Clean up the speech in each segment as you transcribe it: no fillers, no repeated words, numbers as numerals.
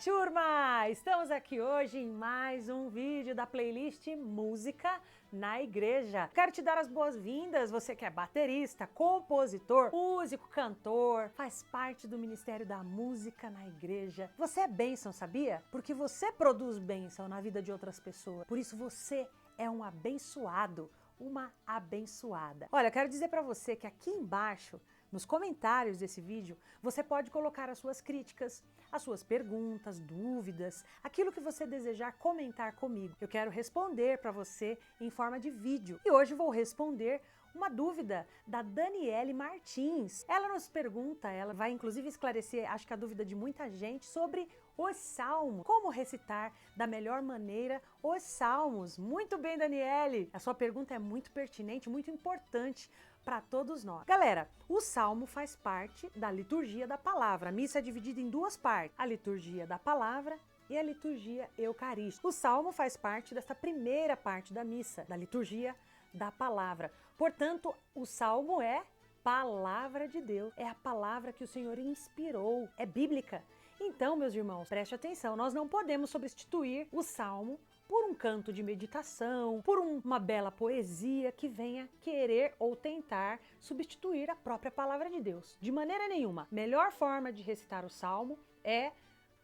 turma! Estamos aqui hoje em mais um vídeo da playlist Música na Igreja. Quero te dar as boas-vindas, você que é baterista, compositor, músico, cantor, faz parte do Ministério da Música na Igreja. Você é bênção, sabia? Porque você produz bênção na vida de outras pessoas. Por isso você é um abençoado, uma abençoada. Olha, eu quero dizer para você que aqui embaixo, nos comentários desse vídeo, você pode colocar as suas críticas, as suas perguntas, dúvidas, aquilo que você desejar comentar comigo. Eu quero responder para você em forma de vídeo. E hoje vou responder uma dúvida da Daniele Martins. Ela nos pergunta, ela vai inclusive esclarecer, acho que a dúvida de muita gente, sobre os salmos. Como recitar da melhor maneira os salmos? Muito bem, Daniele! A sua pergunta é muito pertinente, muito importante para todos nós. Galera, o salmo faz parte da liturgia da palavra. A missa é dividida em duas partes: a liturgia da palavra e a liturgia eucarística. O salmo faz parte dessa primeira parte da missa, da liturgia da palavra. Portanto, o salmo é palavra de Deus, é a palavra que o Senhor inspirou, é bíblica. Então, meus irmãos, preste atenção, nós não podemos substituir o salmo por um canto de meditação, por uma bela poesia que venha querer ou tentar substituir a própria palavra de Deus. De maneira nenhuma. Melhor forma de recitar o salmo é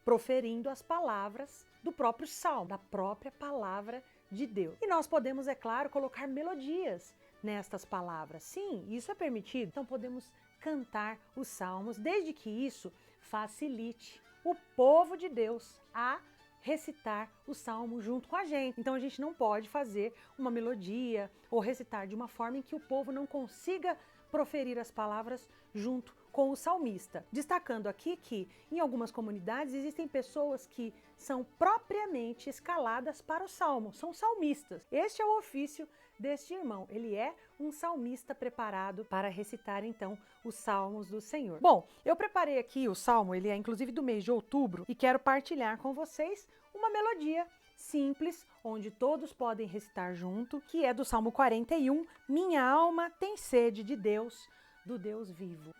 proferindo as palavras do próprio salmo, da própria palavra de Deus. E nós podemos, é claro, colocar melodias nestas palavras. Sim, isso é permitido. Então podemos cantar os salmos, desde que isso facilite o povo de Deus a recitar o salmo junto com a gente. Então a gente não pode fazer uma melodia ou recitar de uma forma em que o povo não consiga proferir as palavras junto com o salmista. Destacando aqui que em algumas comunidades existem pessoas que são propriamente escaladas para o salmo, são salmistas. Este é o ofício deste irmão, ele é um salmista preparado para recitar então os salmos do Senhor. Bom, eu preparei aqui o salmo, ele é inclusive do mês de outubro, e quero partilhar com vocês uma melodia simples, onde todos podem recitar junto, que é do Salmo 41, Minha alma tem sede de Deus, do Deus vivo.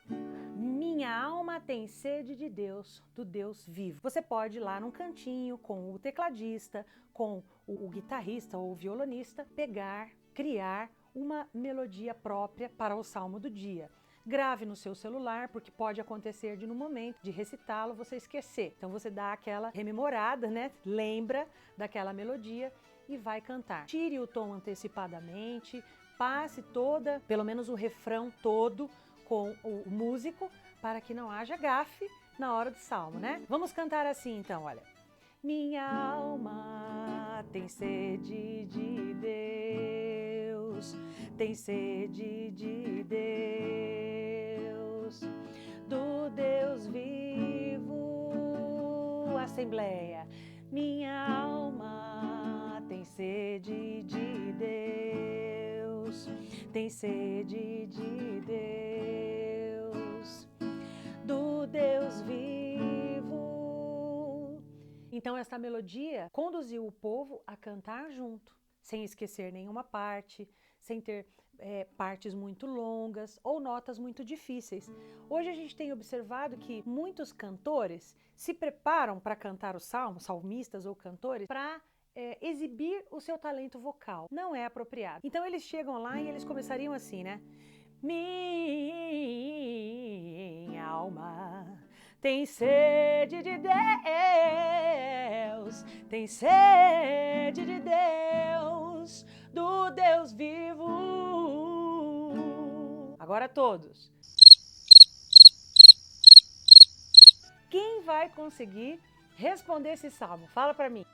Minha alma tem sede de Deus, do Deus vivo. Você pode ir lá num cantinho com o tecladista, com o guitarrista ou o violonista, criar uma melodia própria para o salmo do dia. Grave no seu celular, porque pode acontecer de no momento de recitá-lo você esquecer. Então você dá aquela rememorada, né? Lembra daquela melodia e vai cantar. Tire o tom antecipadamente, passe pelo menos o refrão todo com o músico, para que não haja gafe na hora do salmo, né? Vamos cantar assim então, olha. Minha alma tem sede de Deus, tem sede de Deus, do Deus vivo. Assembleia. Minha alma tem sede de Deus, tem sede de Deus, do Deus vivo. Então essa melodia conduziu o povo a cantar junto, sem esquecer nenhuma parte, sem ter partes muito longas ou notas muito difíceis. Hoje a gente tem observado que muitos cantores se preparam para cantar o salmo, salmistas ou cantores, para exibir o seu talento vocal. Não é apropriado. Então eles chegam lá e eles começariam assim, né? Minha alma tem sede de Deus, tem sede de Deus, do Deus vivo. Agora todos. Quem vai conseguir responder esse salmo? Fala para mim.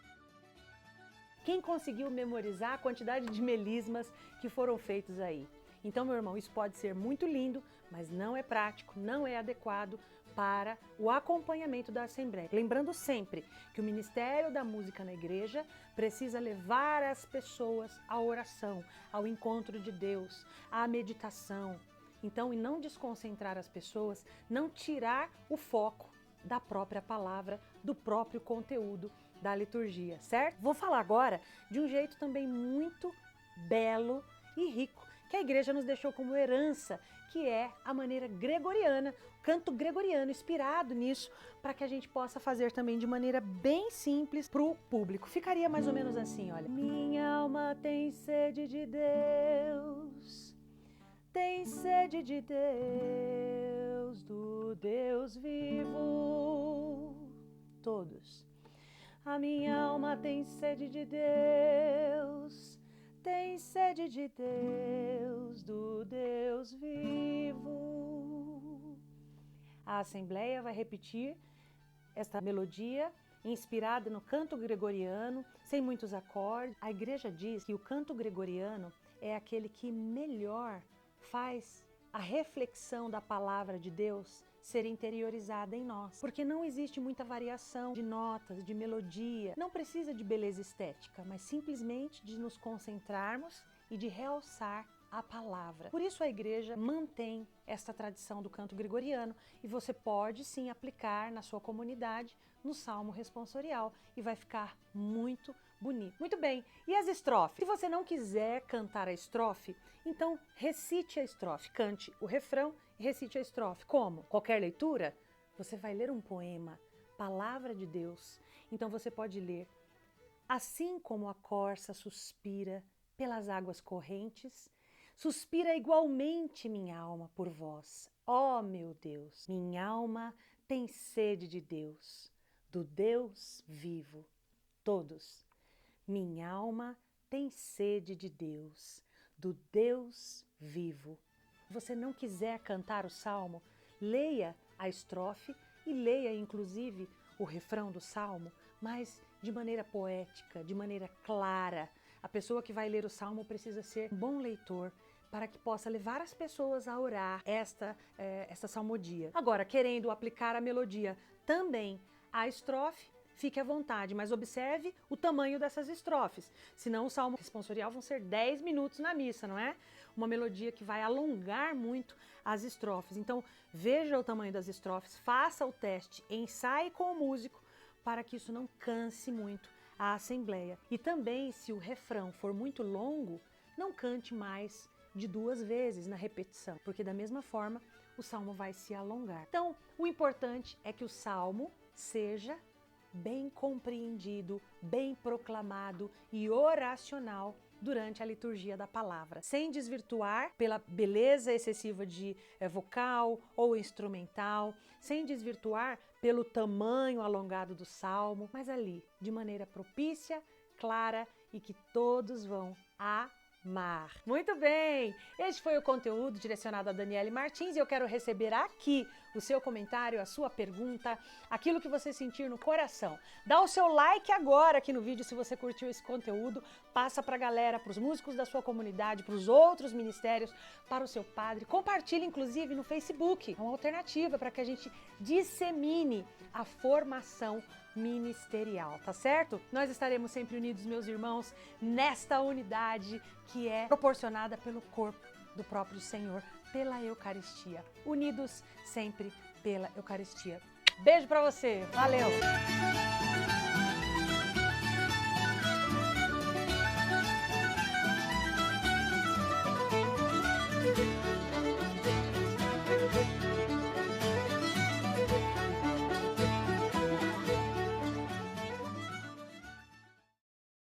Quem conseguiu memorizar a quantidade de melismas que foram feitos aí? Então, meu irmão, isso pode ser muito lindo, mas não é prático, não é adequado para o acompanhamento da Assembleia. Lembrando sempre que o Ministério da Música na Igreja precisa levar as pessoas à oração, ao encontro de Deus, à meditação. Então, e não desconcentrar as pessoas, não tirar o foco da própria palavra, do próprio conteúdo da liturgia, certo? Vou falar agora de um jeito também muito belo e rico, que a igreja nos deixou como herança, que é a maneira gregoriana, canto gregoriano, inspirado nisso, para que a gente possa fazer também de maneira bem simples para o público. Ficaria mais ou menos assim, olha. Minha alma tem sede de Deus, tem sede de Deus, do Deus vivo. Todos. A minha alma tem sede de Deus, tem sede de Deus, do Deus vivo. A Assembleia vai repetir esta melodia inspirada no canto gregoriano, sem muitos acordes. A igreja diz que o canto gregoriano é aquele que melhor faz a reflexão da palavra de Deus ser interiorizada em nós, porque não existe muita variação de notas, de melodia, não precisa de beleza estética, mas simplesmente de nos concentrarmos e de realçar a palavra. Por isso a igreja mantém esta tradição do canto gregoriano e você pode sim aplicar na sua comunidade no salmo responsorial e vai ficar muito bonito. Muito bem, e as estrofes? Se você não quiser cantar a estrofe, então recite a estrofe, cante o refrão e recite a estrofe. Como? Qualquer leitura? Você vai ler um poema, palavra de Deus. Então você pode ler: assim como a corça suspira pelas águas correntes, suspira igualmente minha alma por vós. Ó meu Deus, minha alma tem sede de Deus, do Deus vivo. Todos. Minha alma tem sede de Deus, do Deus vivo. Se você não quiser cantar o salmo, leia a estrofe e leia inclusive o refrão do salmo, mas de maneira poética, de maneira clara. A pessoa que vai ler o salmo precisa ser um bom leitor para que possa levar as pessoas a orar esta salmodia. Agora, querendo aplicar a melodia também à estrofe, fique à vontade, mas observe o tamanho dessas estrofes. Senão o salmo responsorial vão ser 10 minutos na missa, não é? Uma melodia que vai alongar muito as estrofes. Então, veja o tamanho das estrofes, faça o teste, ensaie com o músico para que isso não canse muito a assembleia. E também, se o refrão for muito longo, não cante mais de 2 vezes na repetição, porque da mesma forma o salmo vai se alongar. Então, o importante é que o salmo seja bem compreendido, bem proclamado e oracional durante a liturgia da palavra, sem desvirtuar pela beleza excessiva de vocal ou instrumental, sem desvirtuar pelo tamanho alongado do salmo, mas ali, de maneira propícia, clara e que todos vão amar. Muito bem! Este foi o conteúdo direcionado a Daniele Martins e eu quero receber aqui o seu comentário, a sua pergunta, aquilo que você sentir no coração. Dá o seu like agora aqui no vídeo se você curtiu esse conteúdo, passa pra galera, pros músicos da sua comunidade, pros outros ministérios, para o seu padre. Compartilhe inclusive no Facebook, é uma alternativa para que a gente dissemine a formação ministerial, tá certo? Nós estaremos sempre unidos, meus irmãos, nesta unidade que é proporcionada pelo corpo do próprio Senhor, pela Eucaristia. Unidos sempre pela Eucaristia. Beijo pra você, valeu!